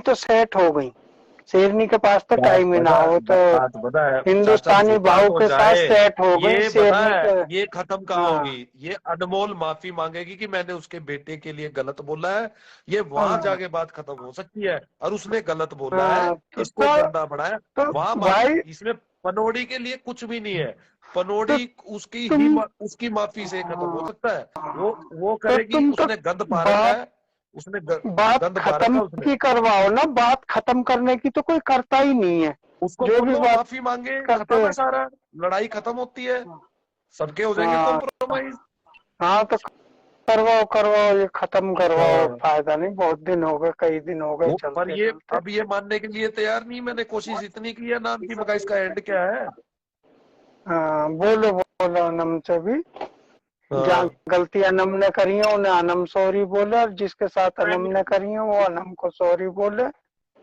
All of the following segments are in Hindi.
तो सेट हो गई। शेरनी के पास तो टाइम ही ना हो, तो बात पता है चाचा, हिंदुस्तानी झूठा भाव तो के साथ जाए, सेट हो गई ये पता शेरनी है के। ये खत्म कहाँ हाँ होगी, ये अनमोल माफी मांगेगी कि मैंने उसके बेटे के लिए गलत बोला है, ये वहां हाँ जाके बात खत्म हो सकती है। और उसने गलत बोला है, हाँ, इसको गंदा बनाया, तो वहां माफी, भाई, इसमें पनौड़ी के लिए कुछ भी नहीं है। तो पनौड़ी उसकी ही तुम, उसकी माफी से खत्म हो हाँ, सकता है। वो तो करेगी, तुम तो उसने गंद पा रखा बात है, उसने बात गंद पा रखा खत्म है उसने। की करवाओ ना, बात खत्म करने की तो कोई करता ही नहीं है। उसको जो भी बोलो बात माफी मांगे, करते खत्म है हैं। सारा, लड़ाई खत्म होती है, सबके हो जाएंगे हाँ कॉम्प्रोमाइज। हाँ, तो करवाओ करवाओ, ये खत्म करवाओ, हाँ, फायदा नहीं, बहुत दिन हो गए, कई दिन हो गए वो पर चलते ये चलते। अब ये मानने के लिए तैयार नहीं, मैंने कोशिश इतनी की है नाम की, मगर इसका एंड क्या है। हाँ, बोलो बोलो, अनम से भी जहाँ हाँ, गलतियां अनम ने करी है उन्हें अनम सॉरी बोले, और जिसके साथ अनम ने करी है वो अनम को सॉरी बोले,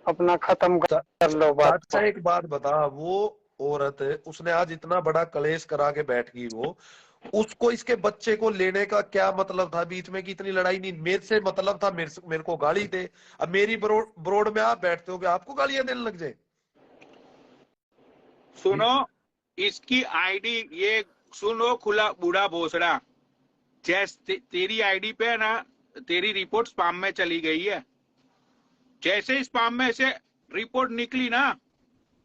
अपना खत्म कर लो बात चाचा को। एक बात बता, वो औरत उसने आज इतना बड़ा कलेश करा के बैठ गई, वो उसको इसके बच्चे को लेने का क्या मतलब था बीच में, कि इतनी लड़ाई नहीं, मेरे से मतलब था, मेरे को गाली दे। अब मेरी ब्रोड में आप बैठते हो, आपको गालियां देने लग जाए। सुनो इसकी आईडी, ये सुनो खुला बूढ़ा भोसड़ा, तेरी आईडी पे है ना, तेरी रिपोर्ट स्पैम में चली गई है। जैसे स्पैम में से रिपोर्ट निकली ना,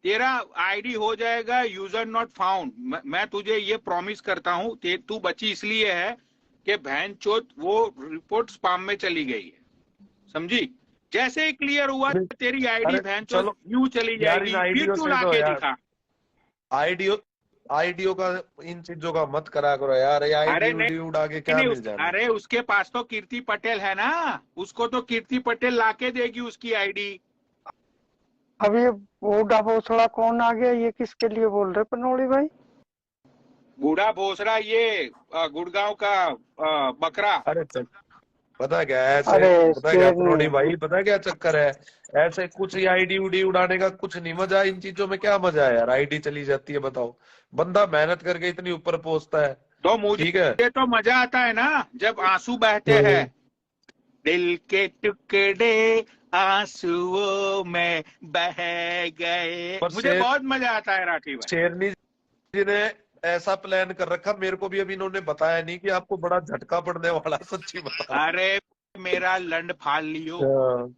तेरा आईडी हो जाएगा यूजर नॉट फाउंड। मैं तुझे ये प्रॉमिस करता हूँ, तू बची इसलिए है कि बहन चोत वो रिपोर्ट स्पैम में चली गई है, समझी। जैसे ही क्लियर हुआ तेरी आईडी अरे बहन चोत चलो यूं चली यार, इन जाएगी, फिर आईडियो तू से तो लाके यार, दिखा। आईडियो आईडियो का, इन चीजों का मत करा करो यार, ये अरे आईडी नहीं वीडियो उड़ा के क्या नहीं, मिल जाना। अरे उसके पास तो कीर्ति पटेल है ना, उसको तो कीर्ति पटेल लाके देगी उसकी आईडी। अब ये बूढ़ा भोसड़ा कौन आ गया, ये किसके लिए बोल रहे पनौड़ी भाई? बूढ़ा भोसड़ा ये गुड़गांव का बकरा। अरे चल, पता क्या है ऐसे, अरे पता क्या शेरनी, प्रोडी भाई, पता क्या चक्कर है, ऐसे कुछ ही आईडी उडी उड़ाने का कुछ नहीं मजा, इन चीजों में क्या मजा है यार, आईडी चली जाती है, बताओ। बंदा मेहनत करके इतनी ऊपर पहुंचता है, तो ठीक है। मुझे तो मजा आता है ना जब आंसू बहते हैं, हम्म। दिल के टुकड़े आंसुओं में बह गए, पर मुझे बहुत मजा आता है राठी भाई। शेरनी जी ने ऐसा प्लान कर रखा, मेरे को भी अभी इन्होंने बताया नहीं, कि आपको बड़ा झटका पड़ने वाला है, सच्ची बता रहा अरे मेरा लंड फाड़ लियो। हूँ।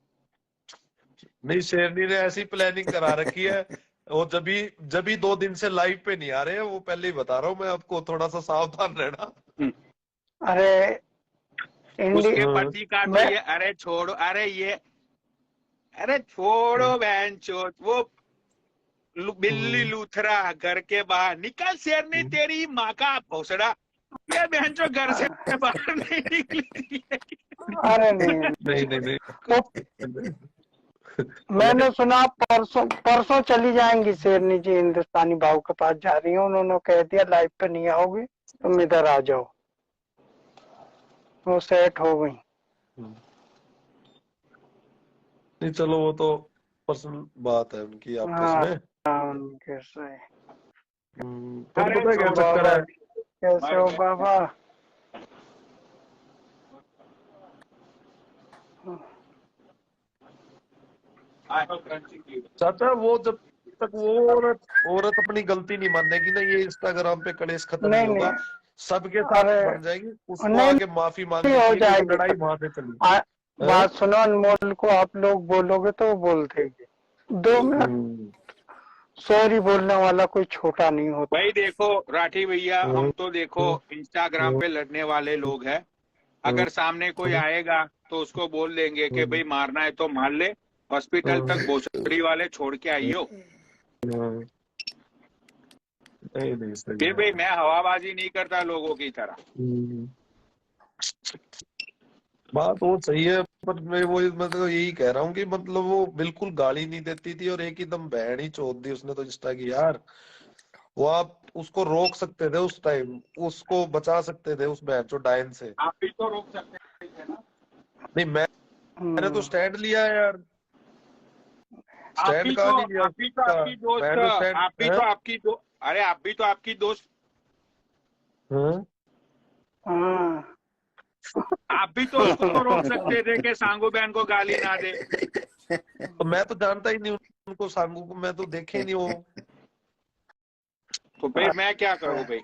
नहीं, शेरनी ने ऐसी प्लानिंग करा रखी है, वो जब भी 2 दिन से लाइव पे नहीं आ रहे हैं, वो पहले ही बता रहा हूँ मैं आपको, थोड़ा सा सावधान रहना। अरे उसके इंडी पति का तो मैं, ये, अरे छोड़ो, अरे छोड़ो बहन चोत, वो बिल्ली लूथरा घर के बाहर निकल, शेरनी तेरी माँ का भोसड़ा, ये बहन चो घर से बाहर नहीं निकली है। अरे नहीं, नहीं नहीं नहीं, वो मैंने सुना परसों परसों चली जाएंगी शेरनी जी, हिंदुस्तानी भाव के पास जा रही हूँ, उन्होंने कह दिया लाइव पे नहीं आओगी, तुम इधर आ जाओ, वो सेट हो गई। नहीं चलो, वो तो पर्सनल बात है उनकी आपस हाँ में। हाँ, उनके से। पर अरे पता है क्या तो चक्कर बाबा, है, कैसे हो बाबा? चाचा वो जब तक वो औरत अपनी गलती नहीं मानेगी ना, ये इंस्टाग्राम पे कलेश खत्म नहीं नहीं होगा, नहीं, सबके साथ अरे बन जाएगी, उसको नहीं आके माफी नहीं, मांगनी हो चाहिए कि वो जाएगी। लड़ाई वहां से चली है। बात सुनो, अनमोल को आप लोग बोलोगे तो वो बोल देगी, 2 मिनट सॉरी बोलने वाला कोई छोटा नहीं होता। भाई देखो राठी भैया, हम तो देखो इंस्टाग्राम पे लड़ने वाले लोग हैं, अगर सामने कोई आएगा तो उसको बोल देंगे कि भाई मारना है तो मार ले, हॉस्पिटल तक भोसड़ी वाले छोड़ के आइयो। नहीं नहीं, सही फिर है। भाई मैं हवाबाजी नहीं करता लोगों की तरह। बात वो सही है, पर मैं तो यही कह रहा हूँ कि मतलब वो बिल्कुल गाली नहीं देती थी, और एक ही दम बहन ही चोद दी उसने तो इंस्टा की यार। वो आप उसको रोक सकते थे उस टाइम, उसको बचा सकते थे उस बहन चो डायन से। आप भी तो रोक सकते थे ना। नहीं, मैंने तो स्टैंड लिया है यार, स्टैंड कहा नहीं लिया आप भी तो उसका, आपकी दोस्त, मैंने तो स्टैंड आप भी है। तो आपकी अरे आप भी तो आपकी दोस्त, हाँ? हाँ आप भी तो उसको रोक सकते थे कि सांगू बहन को गाली ना दे। तो मैं तो जानता ही नहीं उनको, सांगू को मैं तो देखे ही नहीं वो। तो फिर मैं क्या करूं भाई?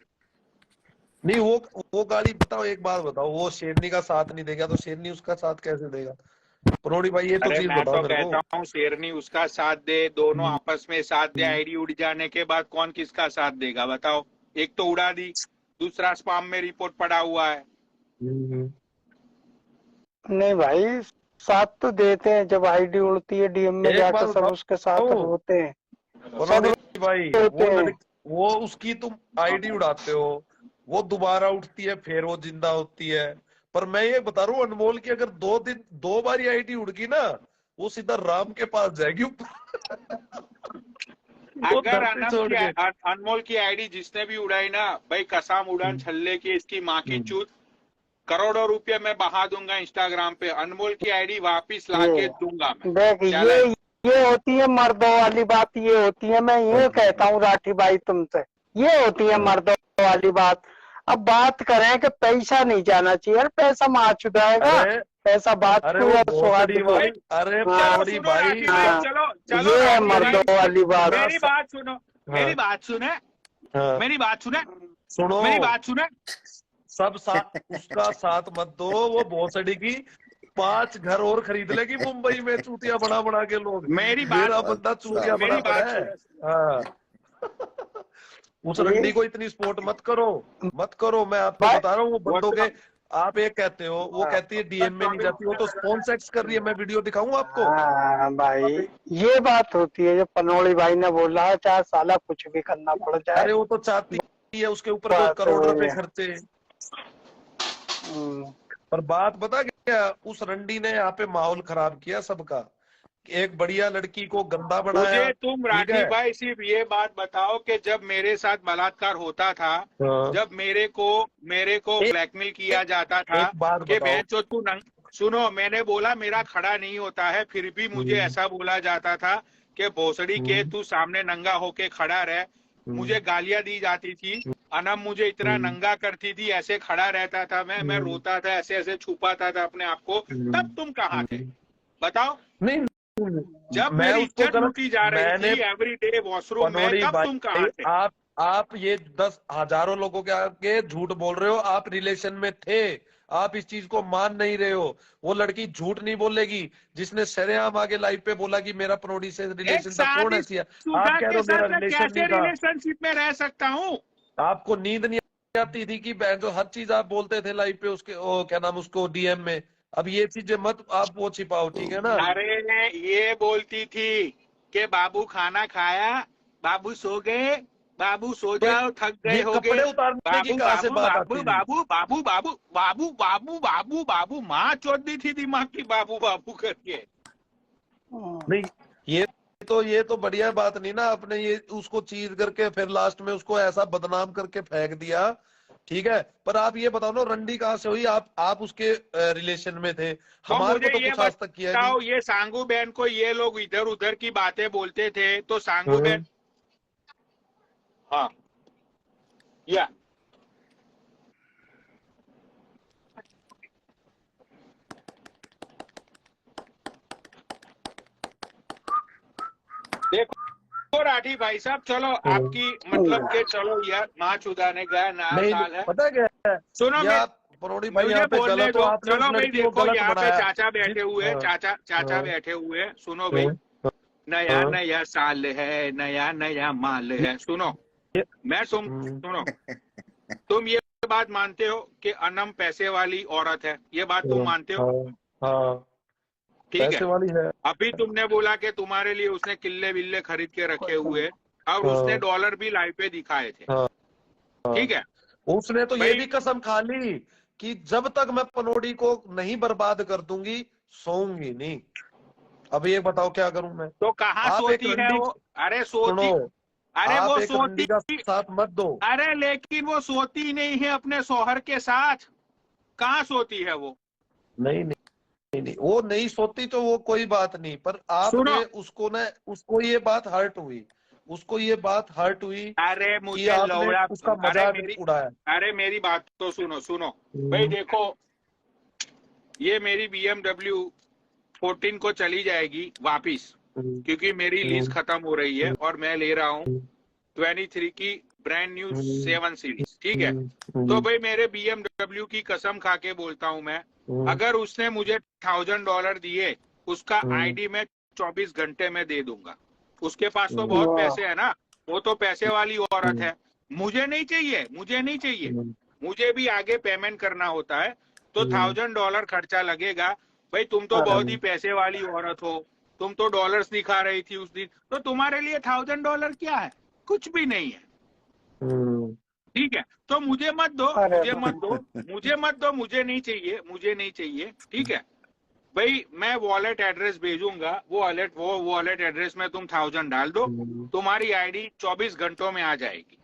नहीं वो गाड़ी बताओ, एक बात बताओ, वो शेरनी का साथ नहीं देगा तो शेरनी उसका साथ कैसे देगा? पनौड़ी भाई ये तो अरे चीज मैं बताओ तो मेरे को। कहता हूँ शेरनी उसका साथ दे, दोनों हम्म, आपस में साथ दे, हम्म, आईडी उड़ जाने के बाद कौन किसका साथ देगा बताओ? एक तो उड़ा दी, दूसरा स्पाम में रिपोर्ट पड़ा हुआ है। हम्म। नहीं भाई, साथ तो देते हैं, जब आईडी उड़ती है डीएम में एक जाकर बात सब उसके साथ बताओ होते हैं, पनौड़ी सब भाई, होते हैं। वो उसकी तुम आईडी उड़ाते हो, वो दोबारा उठती है फिर वो जिंदा होती है। पर मैं ये बता रहा हूँ अनमोल की अगर 2 दिन 2 बारी आईडी उड़ गई ना, वो सीधा राम के पास जाएगी ऊपर। वो अगर धरती छोड़ के। अनमोल की आईडी जिसने भी उड़ाई ना भाई, कसम उड़ान छल्ले की, इसकी माँ की चूत, करोड़ों रुपए मैं बहा दूंगा इंस्टाग्राम पे, अनमोल की आईडी वापिस लाके ये दूंगा मैं। देख, चैलेंज। ये होती है मर्दों वाली बात, ये होती है, मैं ये कहता हूँ राठी भाई तुमसे, ये होती है मर्दों वाली बात। अब बात करें कि पैसा नहीं जाना चाहिए, यार पैसा मार चुकाएगा, अरे पैसा बात अरे को वो या स्वाद भोसड़ी को। वाली, अरे हाँ, चलो पनौड़ी सुनो भाई, राठी भाई, हाँ, चलो चलो ये है राठी भाई, मर्दों वाली बात। मेरी बात सुनो, मेरी बात सुने, हाँ, मेरी बात सुने, सुनो, मेरी बात सुने। सब साथ उसका साथ मत दो, वो भोसड़ी की 5 घर और खरीद लेगी मुंबई में, चूतिया बना बना के लोग। मेरी बात, मेरा बंदा चूतिया बना मेरी पड़ा बात है। सुनो। हाँ। उस रंडी को इतनी सपोर्ट मत करो, मत करो, मैं आपको भाई, बता रहा हूँ। वो बंदों के, आप एक कहते हो, वो हाँ, कहती है डीएम में नहीं जाती, वो तो फोन सेक्स कर रही है, मैं वीडियो दिखाऊं आपको। हाँ भाई, ये बात होती है जो पनौड़ी भाई ने बोला, चाहे साला कुछ भी करना पड़ जाए, अरे वो तो चाहती है उसके ऊपर कोई बात करोड़ वही रुपए है। खर्चे। हम्म, पर बात बता क्या, उस रंडी ने यहाँ पे माहौल खराब किया सबका, एक बढ़िया लड़की को गंदा बनाया। मुझे तुम ठीक राठी है। भाई सिर्फ ये बात बताओ कि जब मेरे साथ बलात्कार होता था, हाँ। जब मेरे को एक ब्लैकमेल किया जाता था एक बात कि बताओ। बहन चो तू सुनो, मैंने बोला मेरा खड़ा नहीं होता है, फिर भी मुझे ऐसा बोला जाता था कि भोसड़ी के तू सामने नंगा होके खड़ा रह। मुझे गालियां दी जाती थी, अनम मुझे इतना नंगा करती थी, ऐसे खड़ा रहता था मैं रोता था, ऐसे ऐसे छुपाता था अपने आप को। तब तुम कहाँ थे बताओ? नहीं, जब मैं मेरी उसको इज्जत गलत, लूटी जा रही मैंने थी एवरीडे वॉशरूम में, पनौड़ी तब तुम कहाँ भाई, थे? आप ये 10 हजारों लोगों के आगे झूठ बोल रहे हो, आप रिलेशन में थे, आप इस चीज को मान नहीं रहे हो। वो लड़की झूठ नहीं बोलेगी, जिसने सरेआम आगे लाइव पे बोला कि मेरा पनौड़ी से एक रिलेशन था, कौन ऐसी है? आप शादीशुदा कह रहे के हो मेरा साथ मैं रिलेशन कैसे नहीं था। रिलेशनशिप में रह सकता हूँ? आपको नींद नहीं आती थी कि बहन जो हर चीज आप बोलते थे लाइव पे उसके, क्या नाम, उसको डीएम में। अब ये चीजें मत आप वो छिपाओ, ठीक है ना? अरे ये बोलती थी कि बाबू खाना खाया, बाबू सो गए, बाबू सो तो जाओ, थक गए ये होगे, कपड़े उतारने की बाबू कहाँ से बाबू बात बाबू आती थी? बाबू बाबू बाबू बाबू बाबू बाबू बाबू माँ चोद दी थी दिमाग की, बाबू बाबू करके। नहीं, ये तो बढ़िया बात नहीं ना, आपने ये उसको चीज करके फिर लास्ट में उसको ऐसा बदनाम करके फेंक दिया। ठीक है, पर आप ये बताओ ना, रंडी कहाँ से हुई? आप उसके रिलेशन में थे, तो हमारे मुझे को तो ये कुछ आज तक किया नहीं। बताओ, ये सांगू बहन को ये लोग इधर उधर की बातें बोलते थे, तो सांगू हाँ। बहन, हाँ या देखो राठी भाई साहब, चलो आपकी मतलब के चलो यार, माँ चुदाने गया नया नहीं, साल है, पता क्या है, सुनो या पनौड़ी भाई मुझे यहाँ पे बोलने गलत हो, दो। आपने उस चलो भाई लड़की को देखो, गलत यहाँ पे बनाया। चाचा बैठे हुए, हाँ, चाचा हाँ, बैठे हुए, सुनो भाई, नया हाँ, नया साल है, नया नया माल है, सुनो, मैं सुनो, तुम ये बात मानते हो कि अनम पैसे वाली औरत है, ये बात तुम मानते हो? हाँ, ठीक है, पैसे वाली है। अभी तुमने बोला कि तुम्हारे लिए उसने किल्ले बिल्ले खरीद के रखे हुए, और उसने डॉलर भी लाइव पे दिखाए थे, ठीक है? उसने तो ये भाई भी कसम खा ली कि जब तक मैं पनौड़ी को नहीं बर्बाद कर दूंगी, सोऊंगी नहीं। अब ये बताओ क्या करूं मैं? तो कहाँ आप एक सोती है रंडी, वो? अरे सोती, सुनो, अरे आप वो एक रंडी सोती, का साथ मत दो। अरे लेकिन वो सोती नहीं है अपने शौहर के साथ, कहाँ सोती है वो? नहीं नहीं नहीं, वो नहीं सोती तो वो कोई बात नहीं, पर सुनो, आपने उसको ना, उसको ये बात हर्ट हुई, उसको ये बात हर्ट हुई अरे कि मुझे आपने लौड़ा, उसका अरे मजाक उड़ाया। अरे मेरी बात तो सुनो भाई, देखो ये मेरी BMW 14 को चली जाएगी वापिस, क्योंकि मेरी लीज खत्म हो रही है और मैं ले रहा हूँ 23 की ब्रांड न्यू 7 सीरीज, ठीक है। तो भाई मेरे BMW की कसम खा के बोलता हूँ मैं, अगर उसने मुझे $1000 दिए, उसका आईडी मैं 24 घंटे में दे दूंगा। उसके पास तो बहुत पैसे है ना, वो तो पैसे वाली औरत है। मुझे नहीं चाहिए, मुझे नहीं चाहिए, मुझे भी आगे पेमेंट करना होता है, तो $1000 खर्चा लगेगा। भाई तुम तो बहुत ही पैसे वाली औरत हो, तुम तो डॉलर्स दिखा रही थी उस दिन, तो तुम्हारे लिए $1000 क्या है, कुछ भी नहीं है, ठीक है। तो मुझे मत दो, मुझे मत दो, मुझे मत दो, मुझे नहीं चाहिए, मुझे नहीं चाहिए, ठीक है। भाई मैं वॉलेट एड्रेस भेजूंगा, वो वॉलेट एड्रेस में तुम 1000 डाल दो, तुम्हारी आईडी 24 घंटों में आ जाएगी।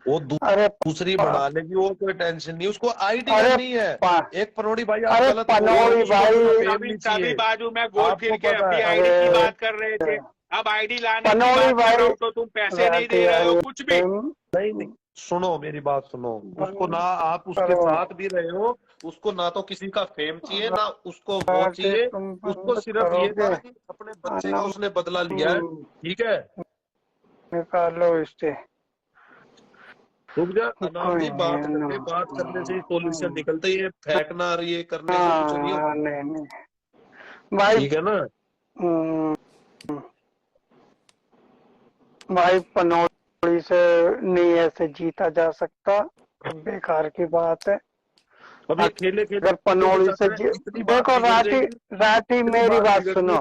वो दूसरी बना लेगी, वो कोई टेंशन नहीं, उसको आईडी नहीं है। एक पनोड़ी भाई आप गलत पनोड़ी भाई सभी बाजू में गोल फिर के अपनी आईडी की बात कर रहे थे, अब आईडी लाने की बात कर रहा हूं तो तुम पैसे नहीं दे रहे हो, कुछ भी नहीं। सुनो मेरी बात सुनो, उसको ना आप उसके साथ भी रहे हो, उसको ना तो किसी का फेम चाहिए ना उसको वो चाहिए, उसको सिर्फ ये था कि अपने बच्चे का उसने बदला लिया है, ठीक है। निकालो इससे, रुक जा अनावधि बात करने से सॉल्यूशन निकलता है, ये फेंकना और ये करने से कुछ नहीं होता। नहीं भाई, ठीक है ना भाई, पनौड़ी से नहीं ऐसे जीता जा सकता, बेकार की बात है। अभी खेले अगर पनौड़ी से देखो राठी मेरी बात सुनो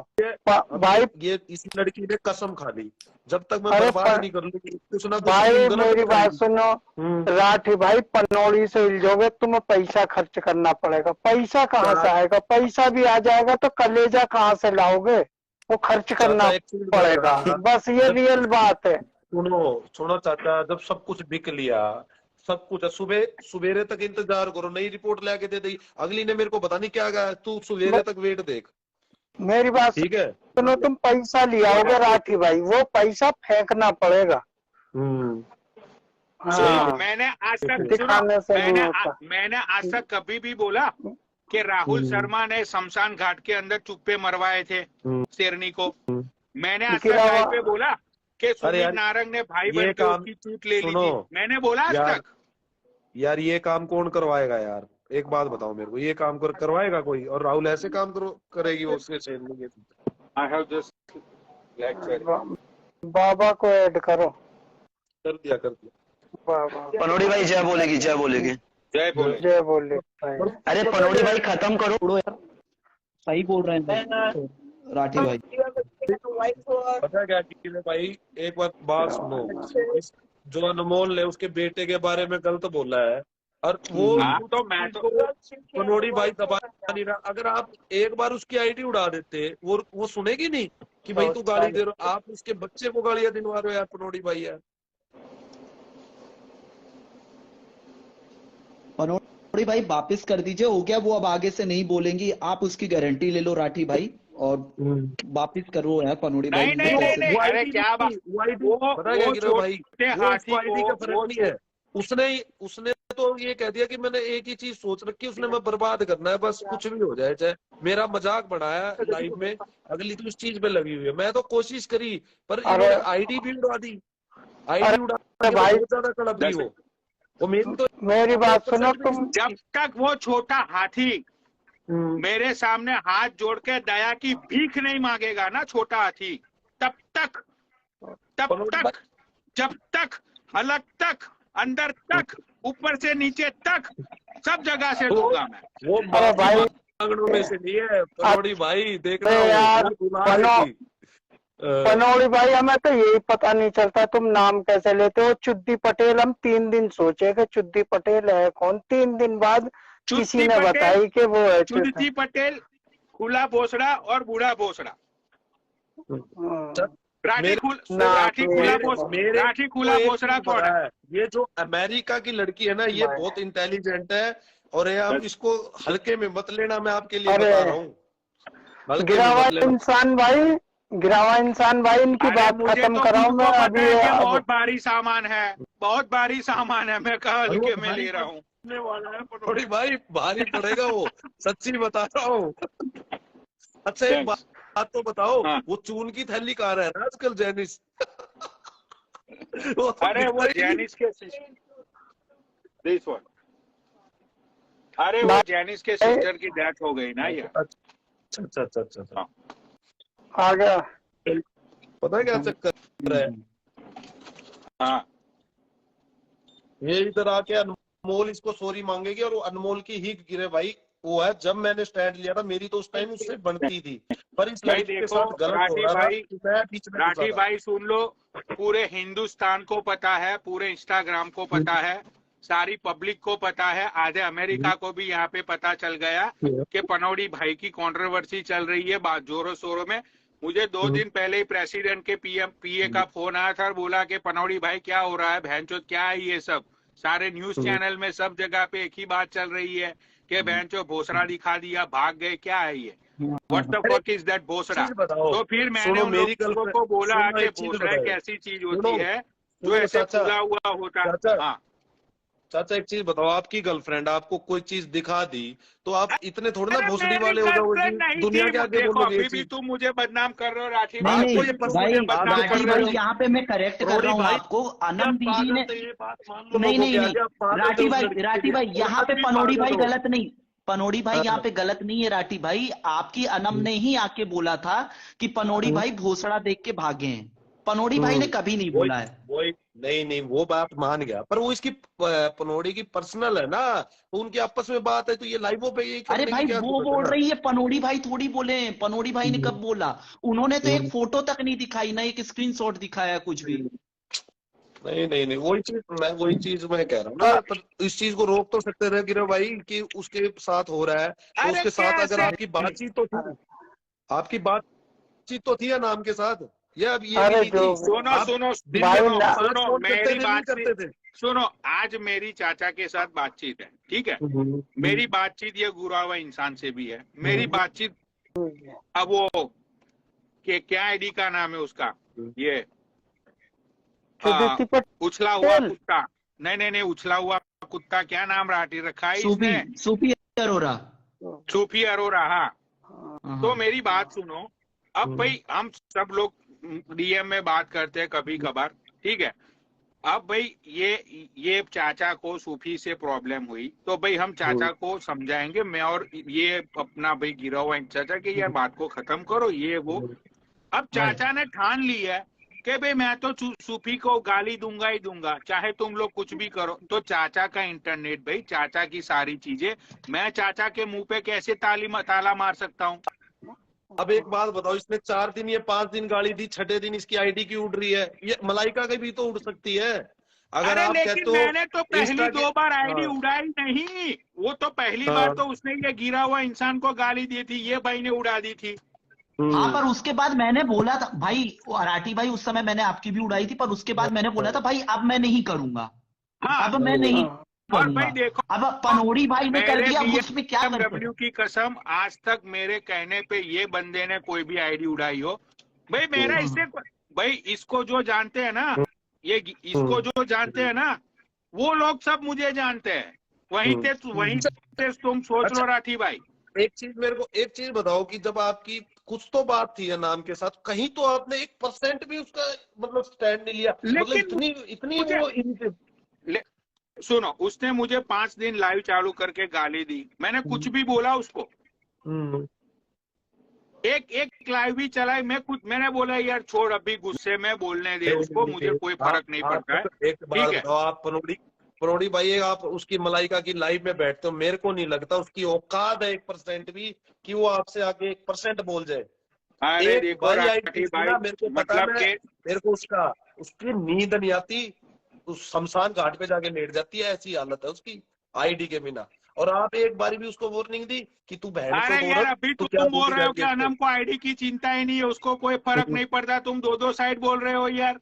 भाई, ये इसी लड़की ने कसम खा ली, जब तक मैं बर्बाद नहीं कर लूंगी कुछ ना कुछ भाई मेरी बात सुनो राठी भाई, पनौड़ी से हिलजोगे तुम्हें पैसा खर्च करना पड़ेगा, पैसा कहाँ से आएगा, पैसा भी आ जाएगा तो कलेजा कहाँ से लाओगे, वो खर्च करना पड़ेगा, बस ये रियल बात है। सुनो चाचा, जब सब कुछ बिक लिया, सब कुछ सुबेरे तक इंतजार करो, नई रिपोर्ट लेके दे दी, अगली ने मेरे को पता नहीं क्या कहा, तू सुबेरे तक वेट देख। मेरी बात ठीक है, सुनो, तुम पैसा लिया होगा राठी भाई, वो पैसा फेंकना पड़ेगा। हाँ। मैंने आज तक मैंने आज तक कभी भी बोला कि राहुल शर्मा ने शमशान घाट के अंदर चुप्पे मरवाए थे शेरनी को? मैंने आज तक लाइव पे बोला कि सुमित नारंग ने भाई बन के उसकी चूट ले ली थी? मैंने बोला आज तक? यार ये काम कौन करवाएगा यार, एक बात बताओ मेरे को, ये काम करवाएगा कोई? और राहुल ऐसे काम करेगी वो उसके शेरनी के? आई हैव जस्ट बाबा को ऐड करो। कर दिया बाबा पनौड़ी भाई जय बोलेगी, जय बोलेगी, जय बोले भाई। अरे पनौड़ी भाई खत्म करो यार, सही बोल रहे हैं राठी भाई। पता क्या भाई, एक बात सुनो, जो अनमोल है उसके बेटे के बारे में गलत बोला है, और वो तो मैं तो पनौड़ी भाई दबा नहीं रहा। अगर आप एक बार उसकी आईडी उड़ा देते, वो सुनेगी नहीं कि भाई तू गाली दे रहे हो, आप उसके बच्चे को गालियां दिलवा रहे हो यार पनौड़ी भाई यार। पनौड़ी भाई वापस कर दीजिए, हो गया वो, अब आगे से नहीं बोलेंगी, आप उसकी गारंटी ले लो राठी भाई, और वापिस करो यार पनौड़ी भाई। नहीं, अरे क्या बात, उसने तो ये कह दिया कि मैंने एक ही चीज सोच रखी, उसने मैं बर्बाद करना है, बस कुछ भी हो जाए, चाहे मेरा मजाक बनाया लाइफ में, अगली तो उस चीज पे लगी हुई है। मैं तो कोशिश करी, पर इन्होंने आईडी भी उड़ा दी, आईडी उड़ा भाई, ज्यादा कड़क भी वो मेरी बात सुनो तुम, जब तक वो छोटा हाथी मेरे सामने हाथ जोड़ के दया की भीख नहीं मांगेगा ना, छोटा हाथी, तब तक जब तक हलक तक, अंदर तक, ऊपर से नीचे तक, सब जगह से दूंगा मैं। वो भाई में से नहीं है पनौड़ी भाई, देख रहा यार पनौड़ी भाई, हमें तो यही पता नहीं चलता तुम नाम कैसे लेते हो। चुद्दी पटेल, हम 3 दिन सोचे कि चुद्दी पटेल है कौन, 3 दिन बाद किसी ने बताई कि वो है चुद्दी पटेल, खुला भोसड़ा और बूढ़ा भोसड़ा। राठी खुला भोसड़ा कौन है? ये जो अमेरिका की लड़की है ना, ये बहुत इंटेलिजेंट है, और ये आप इसको हल्के में मत लेना, मैं आपके लिए बता रहा हूँ। गिरावा इंसान भाई, इनकी बात खत्म कराओ। मैं अभी बहुत भारी सामान है, बहुत भारी सामान है, मैं कहा हल्के में ले रहा हूँ वाला है पनौड़ी भाई, भारी पड़ेगा वो, सच्ची बता रहा हूँ। अच्छा एक बात बात तो बताओ, हाँ। वो चून की थैली कहाँ रह रहा है आजकल जेनिस? वो तो अरे वो दिखता ही नहीं। जेनिस के दिस वन, अरे वो जेनिस के सिस्टर की डेथ हो गई ना यार। अच्छा अच्छा अच्छा अच्छा अच्छा। हाँ। आ गया। पता है क्या चक्कर है? हाँ ये इधर आके अनमोल इसको सॉरी मांगेगी और वो अनमोल की ही गिरे भाई। वो है, जब मैंने स्टैंड लिया था मेरी तो उस टाइम उससे बनती थी, पर इस भाई लड़की के देखो साथ गलत हो राठी रहा था, भाई, मैं बीच में घुसा राठी था। भाई सुन लो, पूरे हिंदुस्तान को पता है, पूरे इंस्टाग्राम को पता है, सारी पब्लिक को पता है, आधे अमेरिका को भी यहाँ पे पता चल गया कि पनौड़ी भाई की कंट्रोवर्सी चल रही है बात जोरों शोरों में। मुझे 2 दिन पहले ही प्रेसिडेंट के पीए का फोन आया था और बोला कि पनौड़ी भाई क्या हो रहा है, बहनचोद क्या है ये सब। सारे न्यूज चैनल में सब जगह पे एक ही बात चल रही है कि बहनचोद भोसड़ा दिखा दिया, भाग गए, क्या है ये, what the fuck is that भोसड़ा। चीज बताओ, तो फिर मैंने सुनो उन मेरी लोगों गर्लफ्रेंड, को बोला सुनो कि एक चीज भोसड़ा एक बताओ, ऐसी चीज सुनो होती है जो सुनो ऐसे चाचा, फूला हुआ होता है। चाचा हाँ चाचा एक चीज बताओ, आपकी गर्लफ्रेंड आपको कोई चीज दिखा दी तो आप इतने थोड़े ना अरे भोसड़ी मेरी वाले हो जाओगे गर्लफ्रेंड कि नहीं दुनिया थी। के आगे देखो बोलोगे ये अभी भी चीज। तुम मुझे बदनाम कर रहे हो राठी नहीं भाई, नहीं आपको ये तुम भाई, मुझे बदनाम कर राठी रहे भाई हो। यहाँ पे मैं करेक्ट कर रहा हूँ भाई आपको। आप अनम दीदी पागल ने, थे, ये बात मान लो नहीं लोगों नहीं के नहीं, आगे, आप पागल थे राठी उस भाई, लड़की राठी के लिए, भाई और यहाँ आज पे भी पनौड़ी भाई पागल हो। गलत नहीं, पनौड़ी भाई यहाँ हाँ, पे गलत नहीं है। राठी भाई आपकी अनम ने ही आके बोला था कि पनौड़ी भाई भोसड़ा देख के भागे हैं। पनौड़ी भाई ने कभी नहीं वही बोला है। वही नहीं नहीं, वो बात मान गया, पर वो इसकी पनौड़ी की पर्सनल है ना, तो उनकी आपस में बात है, तो ये लाइवों पे यही अरे करने की भाई क्या वो जरूरत है बोल ना। रही है, पनौड़ी भाई थोड़ी बोले हैं। पनौड़ी भाई ने कब बोला? उन्होंने तो एक फोटो तक नहीं दिखाई, ना एक स्क्रीनशॉट दिखाया, कुछ भी। नहीं नहीं नहीं, वही चीज मैं कह रहा हूँ ना, पर इस चीज को रोक तो सकते थे गिरे भाई कि उसके साथ हो रहा है, तो अरे उसके साथ अगर कैसे? आपकी बातचीत तो थी, आपकी बातचीत तो थी या नाम के साथ, या अब ये भी अरे नहीं जो थी? सुनो आप सुनो दिन भाई में सुनो ना, 5 सुनो फोन करते मेरी थे, नहीं बातचीत करते थे? सुनो। आज मेरी चाचा के साथ बातचीत है, ठीक है, मेरी बातचीत ये गुरा हुआ इंसान से भी है। मेरी बातचीत अब वो के क्या आईडी का नाम है उसका, ये सुदीप्ति उछला हुआ पटेल। कुत्ता, नहीं नहीं नहीं, उछला हुआ कुत्ता, क्या नाम राठी रखा है सूफी, इसने, सूफी अरोरा। सूफी अरोरा। हाँ, हाँ। तो मेरी बात सुनो। अब भाई हम सब लोग डीएम में बात करते हैं कभी कभार, ठीक है। अब भाई ये चाचा को सूफी से प्रॉब्लम हुई, तो भाई हम चाचा को समझाएंगे, मैं और ये अपना भाई गिरा हुआ चाचा कि यार बात को खत्म करो, ये वो। अब चाचा ने ठान ली है कि भाई मैं तो सूफी को गाली दूंगा ही दूंगा, चाहे तुम लोग कुछ भी करो। तो चाचा का इंटरनेट भाई, चाचा की सारी चीजें, मैं चाचा के मुंह पे कैसे ताला मार सकता हूँ? अब एक बात बताओ, इसने 4 दिन या 5 दिन गाली दी, छठे दिन इसकी आईडी क्यों उड़ रही है? ये मलाइका की भी तो उड़ सकती है। अगर अरे आप लेकिन कहते हो मैंने तो पहली इंस्टा के, 2 बार आईडी हाँ, उड़ाई नहीं, वो तो पहली बार हाँ, तो उसने ये गिरा हुआ इंसान को गाली दी थी, ये भाई ने उड़ा दी थी। हाँ, पर उसके बाद मैंने बोला था भाई, राठी भाई उस समय मैंने आपकी भी उड़ाई थी, पर उसके बाद मैंने बोला था भाई अब मैं नहीं करूंगा, हाँ, अब मैं नहीं और करूंगा। भाई देखो, अब पनौड़ी भाई ने कर मेरे दिया, अब उसमें क्या कर सकते? BMW की कसम, आज तक मेरे कहने पे ये बंदे ने कोई भी आईडी उड़ाई हो भाई, मेरा इससे भाई, इसको जो जानते हैं ना, ये इसको जो जानते हैं ना, वो लोग सब मुझे जानते हैं। वहीं से तुम सोच लो राठी भाई। एक चीज बताओ कि जब आपकी कुछ तो बात थी है नाम के साथ, कहीं तो आपने 1% भी उसका मतलब स्टैंड नहीं लिया, मतलब लेकिन इतनी वो सुनो, उसने मुझे 5 दिन लाइव चालू करके गाली दी, मैंने कुछ भी बोला उसको? एक लाइव भी चलाई, मैंने बोला यार छोड़, अभी गुस्से में बोलने दे उसको, मुझे कोई फर्क नहीं पड़ता है, एक बात ठीक है। बताओ, आप पनौड़ी भाई, आप उसकी मलाइका की लाइव में बैठते हो, मेरे को नहीं लगता उसकी औकात है 1% भी कि वो आपसे आगे 1% बोल जाए। अरे एक देखो बारी आई राठी भाई, ना, मेरे को पता मतलब है, मेरे को उसकी नींद नहीं आती, उस शमशान घाट पे जाके लेट जाती है, ऐसी हालत है उसकी आईडी के बिना। और आप एक बारी भी उसको वार्निंग दी कि तू बहन अरे तो यार अभी तू तुम बोल रहे हो कि क्या अनम को आईडी की चिंता ही नहीं है, उसको कोई फर्क नहीं पड़ता, तुम दो साइड बोल रहे हो यार।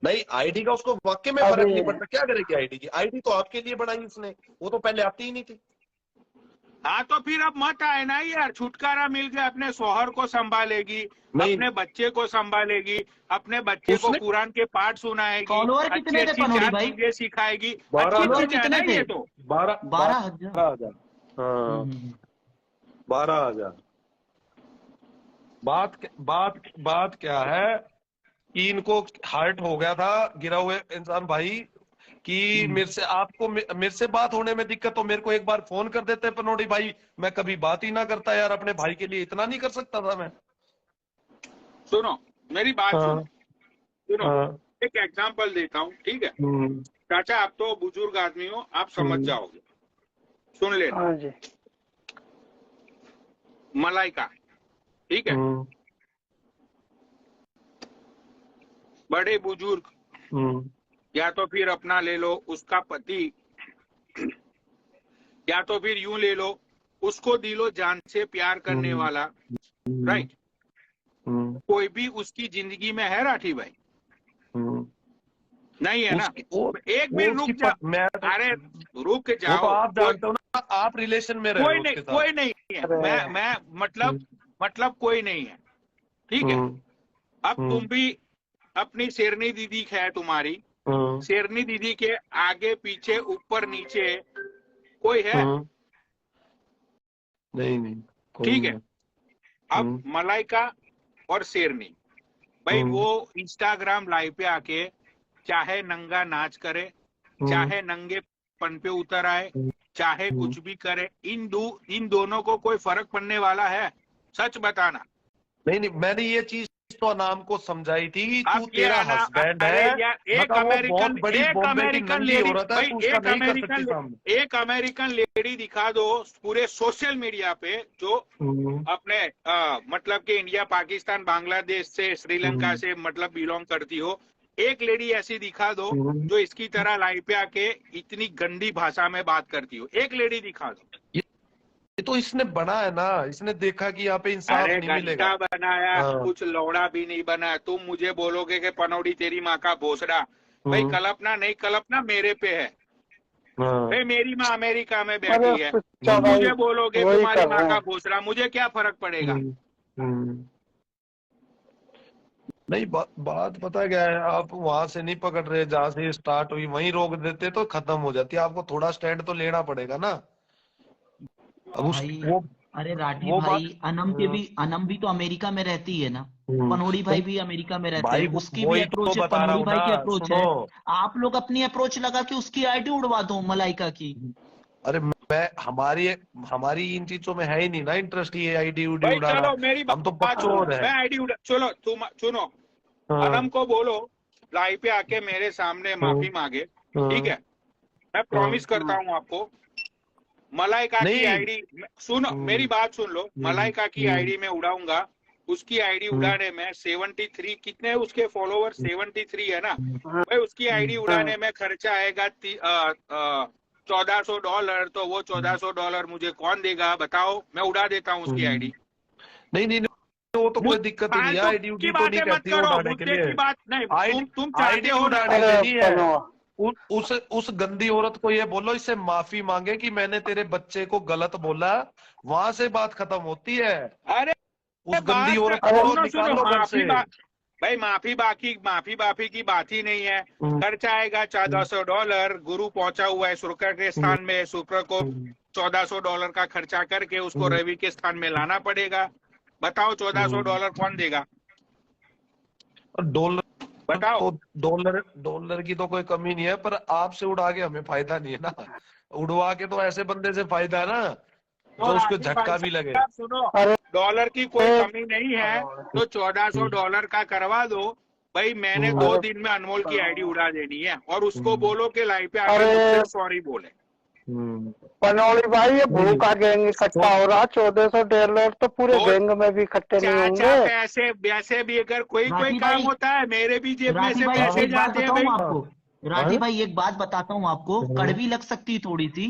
नहीं, आईडी का उसको वाकई में फर्क नहीं पड़ता, क्या करेगी आईडी की? आईडी तो आपके लिए बनाई उसने, वो तो पहले आती ही नहीं थी। हाँ तो फिर अब मत आए ना यार, छुटकारा मिल गया, अपने शौहर को संभालेगी, अपने बच्चे को संभालेगी, अपने बच्चे को कुरान के पाठ सुनाएगी, फॉलोअर कितने थे अच्छी पनौड़ी चार भाई? चीजें सिखाएगी, फॉलोअर अच्छी चीजें है ना कितने थे? ये तो। 12,000। 12,000। हाँ, 12,000। बात क्या है कि इनको हार्ट हो गया था गिरा हुए इंसान भाई कि मेरे से बात होने में दिक्कत तो मेरे को एक बार फोन कर देते पनौड़ी भाई, मैं कभी बात ही ना करता यार, अपने भाई के लिए इतना नहीं कर सकता था मैं। सुनो मेरी बात हाँ, सुनो हाँ, एक एग्जांपल देता हूँ, ठीक है चाचा, आप तो बुजुर्ग आदमी हो, आप समझ जाओगे, सुन लेना। हाँ जी। मलाइका, ठीक है, बड़े बुजुर्ग, या तो फिर अपना ले लो उसका पति, या तो फिर यूं ले लो उसको दिलो जान से प्यार करने वाला, राइट, कोई भी उसकी जिंदगी में है राठी भाई? नहीं है ना। एक मिनट रुक जा, अरे रुक वो जाओ, तो आप जानते हो ना, आप रिलेशन में रहे हो उसके साथ। कोई नहीं है, मैं मतलब कोई नहीं है, ठीक है। अब तुम भी अपनी शेरनी दीदी है तुम्हारी, शेरनी दीदी के आगे पीछे ऊपर नीचे कोई है? नहीं, ठीक है। अब मलाइका और शेरनी भाई, वो इंस्टाग्राम लाइव पे आके चाहे नंगा नाच करे, चाहे नंगे पन पे उतर आए, चाहे कुछ भी करे, इन दोनों को कोई फर्क पड़ने वाला है? सच बताना। नहीं, मैंने ये चीज तो अनाम को समझाई थी कि तू अब ये तेरा हस्बैंड है, एक अमेरिकन लेडी, एक अमेरिकन लेडी दिखा दो पूरे सोशल मीडिया पे जो अपने मतलब कि इंडिया, पाकिस्तान, बांग्लादेश से, श्रीलंका से मतलब बिलोंग करती हो, एक लेडी ऐसी दिखा दो जो इसकी तरह लाइव पे आके इतनी गंदी भाषा में बात करती हो, एक लेडी दिखा दो। ये तो इसने बना है ना, इसने देखा कि यहाँ पे इंसाफ नहीं मिलेगा, बनाया। कुछ लौड़ा भी नहीं बना। तुम मुझे बोलोगे कि पनौड़ी तेरी माँ का भोसड़ा, भाई कल्पना नहीं, कल्पना मेरे पे है भाई, मेरी माँ अमेरिका में बैठी है, तुम मुझे बोलोगे तुम्हारी माँ का भोसड़ा, मुझे क्या फर्क पड़ेगा? नहीं, बात पता क्या है, आप वहां से नहीं पकड़ रहे, जहां से स्टार्ट हुई वहीं रोक देते तो खत्म हो जाती। आपको थोड़ा स्टैंड तो लेना पड़ेगा ना। अब अरे राठी भाई, अनम भी तो अमेरिका में रहती है ना, पनौड़ी भाई भी अमेरिका में रहते हैं, उसकी भी अप्रोच है, पनौड़ी भाई की अप्रोच है, आप लोग अपनी अप्रोच लगा के उसकी आईडी उड़वा दो मलाइका की। अरे हमारी इन चीजों में है ही नहीं ना इंटरेस्ट, ये आईडी उड़ी उड़ाना। चलो मेरी हम तो बकचोद है। मैं आईडी उड़ा, चलो तुम सुनो, अनम को बोलो लाइव पे आके मेरे सामने माफी मांगे, ठीक है, मैं प्रॉमिस करता हूँ आपको, मलाइका की आईडी, सुनो मेरी बात सुन लो, मलाइका की आईडी में उड़ाऊंगा, उसकी आईडी उड़ाने में 73, कितने उसके फॉलोवर 73 है ना भाई, उसकी आईडी उड़ाने में खर्चा आएगा $1400, तो वो $1400 मुझे कौन देगा बताओ? मैं उड़ा देता हूँ उसकी आईडी। नहीं, वो तो कोई दिक्कत नहीं है, आईडी उड़ी तो नहीं करती उड़ाने के लिए, बात नहीं, तुम चाहते हो उड़ाने के लिए। उस गंदी औरत को ये बोलो, इससे माफी मांगे कि मैंने तेरे बच्चे को गलत बोला, वहां से बात खत्म होती है। अरे उस गंदी औरत को निकालो घर से भाई, माफी बाफी की बात ही नहीं है। खर्चा आएगा $1400, गुरु पहुंचा हुआ है शुक्र के स्थान में, शुक्र को $1400 का खर्चा करके उसको रवि के स्थान में लाना पड़ेगा। बताओ $1400 कौन देगा? डॉलर बताओ। तो डॉलर की तो कोई कमी नहीं है, पर आपसे उड़ा के हमें फायदा नहीं है ना, उड़वा के तो ऐसे बंदे से फायदा है ना जो उसको झटका भी लगे। सुनो, डॉलर की कोई कमी नहीं है तो $1400 का करवा दो भाई, मैंने 2 दिन में अनमोल की आईडी उड़ा देनी है, और उसको बोलो कि लाइव पे आकर सॉरी बोले। पनौड़ी भाई, ये भूखा गैंग इकट्ठा हो रहा, $1400 तो पूरे गैंग में भी इकट्ठे नहीं होंगे। पैसे वैसे भी अगर कोई काम होता है, मेरे भी जेब में से पैसे जाते हैं भाई। राठी भाई एक बात बताता हूँ आपको, कड़वी लग सकती है थोड़ी सी,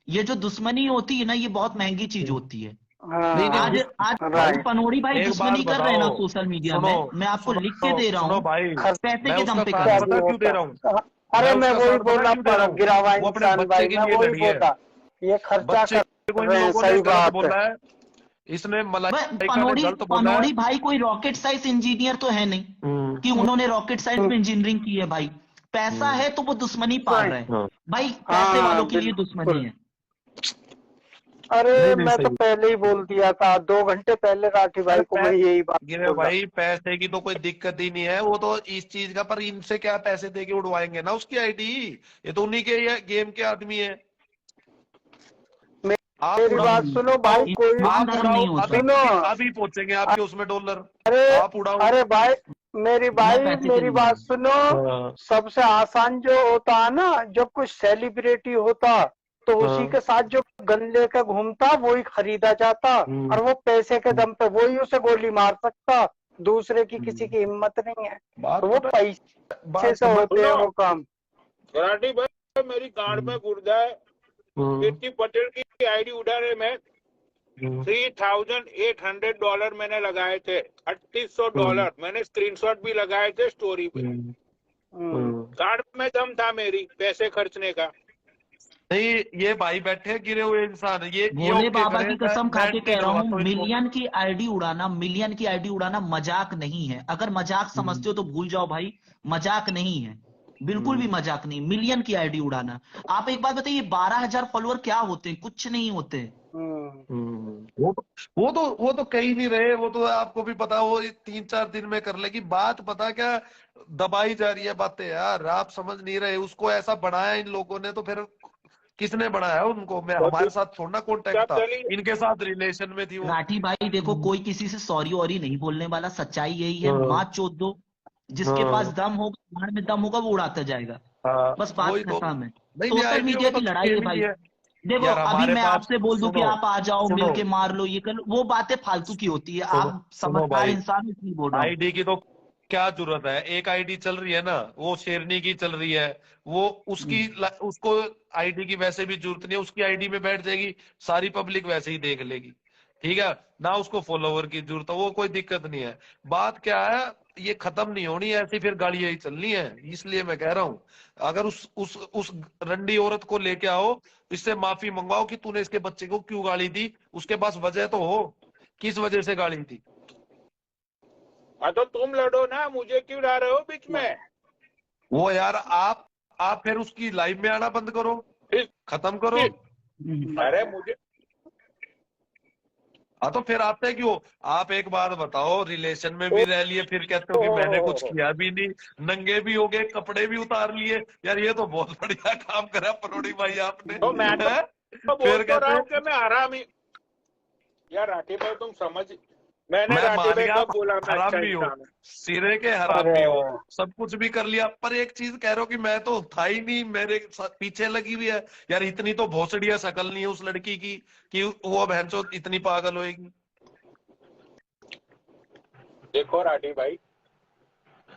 ये जो दुश्मनी होती है ना, ये बहुत महंगी चीज होती है। आज पनौड़ी भाई दुश्मनी कर रहे हैं ना सोशल मीडिया में, मैं आपको लिख के दे रहा हूँ, पैसे के दम पे कर रहा हूँ। क्यों दे रहा हूँ? अरे मैं वही बोला, गिरावा इंसान भाई, मैं वही बोला, ये खर्चा कर रहे हैं, सही बात है। इसने पनौड़ी भाई कोई रॉकेट साइंस इंजीनियर तो है नहीं कि उन्होंने रॉकेट साइंस में इंजीनियरिंग की है भाई, पैसा है तो वो दुश्मनी पाल रहे हैं भाई, पैसे वालों के लिए दुश्मनी है। अरे नहीं नहीं मैं तो सही। पहले ही बोल दिया था, 2 घंटे पहले राठी भाई को मैं यही बात गिरे बोला। भाई पैसे की तो कोई दिक्कत ही नहीं है, वो तो इस चीज का, पर इनसे क्या पैसे दे के उड़वाएंगे ना उसकी आईडी। ये तो उन्हीं के ये गेम के आदमी है। आप मेरी बात उड़ाओ, सुनो भाई, कोई ईमान आप धर्म उड़ाओ, नहीं होता। अभी सुनो, अभी पहुंचेंगे आपके उसमें डॉलर। अरे आप उड़ाओ। अरे भाई, मेरी मैं पैसे के मेरी लिए बात हूँ। सुनो। हाँ, सबसे आसान जो होता है ना, जब कुछ सेलिब्रिटी होता तो उसी हाँ, के साथ जो गन लेकर घूमता वही खरीदा जाता, और वो पैसे के दम पे वही उसे गोली मार सकता, दूसरे की किसी की हिम्मत नहीं है। बात तो वो पता, पैसे बात से समझ। होते हैं वो काम। राठी भाई मेरी गांड में गुर्दा है। कीर्ति पटेल की आईडी उड़ाने में $3,800 मैंने लगाए थे, $3800 मैंने स्क्रीनशॉट भी लगाए थे स्टोरी पे। कार्ड में दम था मेरी पैसे खर्चने का। नहीं, ये भाई बैठे गिरे हुए इंसान, ये भोले ओके बाबा करें, की कसम खा मैं के नहीं कह रहा हूँ, डलवाता हूँ इनको। मिलियन की आईडी उड़ाना मजाक नहीं है। अगर मजाक समझते हो तो भूल जाओ भाई, मजाक नहीं है, बिल्कुल भी मजाक नहीं। मिलियन की आईडी उड़ाना। आप एक बात बताइए, 12,000 फॉलोअर क्या होते हैं? कुछ नहीं होते। वो तो कह ही नहीं रहे, वो तो आपको भी पता, वो 3-4 दिन में कर लेगी बात। पता क्या दबाई जा रही है बातें यार, आप समझ नहीं रहे। उसको ऐसा बनाया इन लोगों ने, तो फिर किसने बनाया उनको? मैं, हमारे साथ थोड़ा कॉन्टेक्ट था, इनके साथ रिलेशन में थी वो। राठी भाई देखो, कोई किसी से सॉरी वॉरी नहीं बोलने वाला, सच्चाई यही है। माँ चोद दो, जिसके पास दम होगा, मार में दम होगा, वो उड़ाता जाएगा, बस बात वही तो। खत्म है। नहीं नहीं, सोशल आईडिया मीडिया तो की लड़ाई है भाई। है देखो यार अभी हमारे मैं पास। आपसे बोल दूं कि सुनो आप आ जाओ, सुनो मिलके मार लो, ये कर लो, वो बातें फालतू की होती है। सुनो आप सुनो समझदार भाई, इंसान हो, इसलिए बोल रहा हूँ। आईडी की तो क्या जरूरत है? एक आईडी चल रही है ना, वो शेरनी की चल रही है, वो उसकी उसको आईडी की वैसे भी जरूरत नहीं है, उसकी आईडी में बैठ जाएगी, सारी पब्लिक वैसे ही देख लेगी। ठीक है ना, उसको फॉलोवर की जरूरत है, वो कोई दिक्कत नहीं है। बात क्या है, ये खत्म नहीं होनी है ऐसी, फिर गालियां ही चलनी है। इसलिए मैं कह रहा हूँ, अगर उस रंडी औरत को लेके आओ, इससे माफी मंगवाओ कि तूने इसके बच्चे को क्यों गाली दी, उसके पास वजह तो हो, किस वजह से गाली दी। हाँ तो तुम लड़ो ना, मुझे क्यों ला रहे हो बीच में? वो यार आप फिर उसकी लाइव में आना बंद करो, खत्म करो। अरे मुझे हाँ तो फिर आते क्यों? आप एक बात बताओ, रिलेशन में भी रह लिए, फिर कहते हो कि मैंने कुछ किया भी नहीं, नंगे भी हो गए, कपड़े भी उतार लिए। यार ये तो बहुत बढ़िया काम करा पनौड़ी भाई आपने। तो मैं तो बोल तो रहा हूँ कि मैं हरामी। यार राठी भाई तुम समझ, मैंने मैं राठी मान भाई गया कब बोला मैं अच्छा हरामी हो, इंसान हूँ? सिरे के हरामी हो, सब कुछ भी कर लिया, पर एक चीज कह रहे हो कि मैं तो था ही नहीं, मेरे पीछे लगी हुई है। यार इतनी तो भोसड़िया शकल नहीं है उस लड़की की कि वो बहनचोद इतनी पागल होएगी। देखो राठी भाई,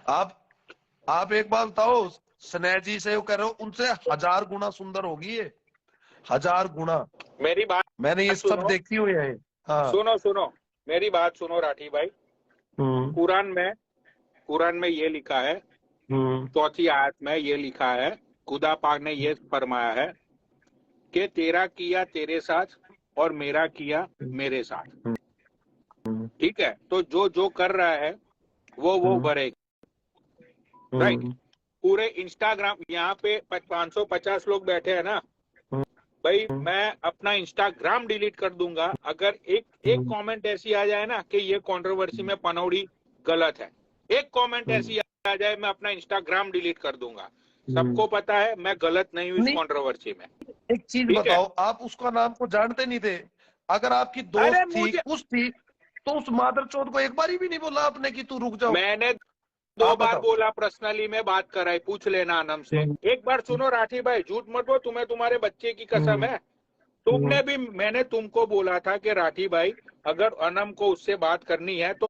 आप एक बात बताओ, स्नेह जी से वो कह रहे हो, उनसे 1000 गुना सुंदर होगी ये, 1000 गुना। मेरी बात मैंने ये सब सुनो, देखी हुई है। हाँ सुनो मेरी बात सुनो राठी भाई। कुरान में ये लिखा है, 4वीं आयत में ये लिखा है, खुदा पाक ने ये फरमाया है कि तेरा किया तेरे साथ और मेरा किया मेरे साथ। ठीक है, तो जो जो कर रहा है वो भरेगा। राइट। पूरे इंस्टाग्राम यहाँ पे 550 लोग बैठे हैं ना भाई, मैं अपना इंस्टाग्राम डिलीट कर दूंगा अगर एक कमेंट ऐसी आ जाए ना कि ये कंट्रोवर्सी में पनौड़ी गलत है। एक कमेंट ऐसी आ जाए, मैं अपना इंस्टाग्राम डिलीट कर दूंगा। सबको पता है मैं गलत नहीं हूँ इस कंट्रोवर्सी में। एक चीज बताओ, आप उसका नाम को जानते नहीं थे? अगर आपकी दोस्त थी, कुछ थी, तो उस मादरचोद को एक बारी भी नहीं बोला आपने कि तू रुक जाओ? मैंने 2 बार बोला, पर्सनली में बात कराई, पूछ लेना अनम से। एक बार सुनो राठी भाई, झूठ मत बोलो, तुम्हें तुम्हारे बच्चे की कसम है। तुमने भी, मैंने तुमको बोला था कि राठी भाई अगर अनम को उससे बात करनी है तो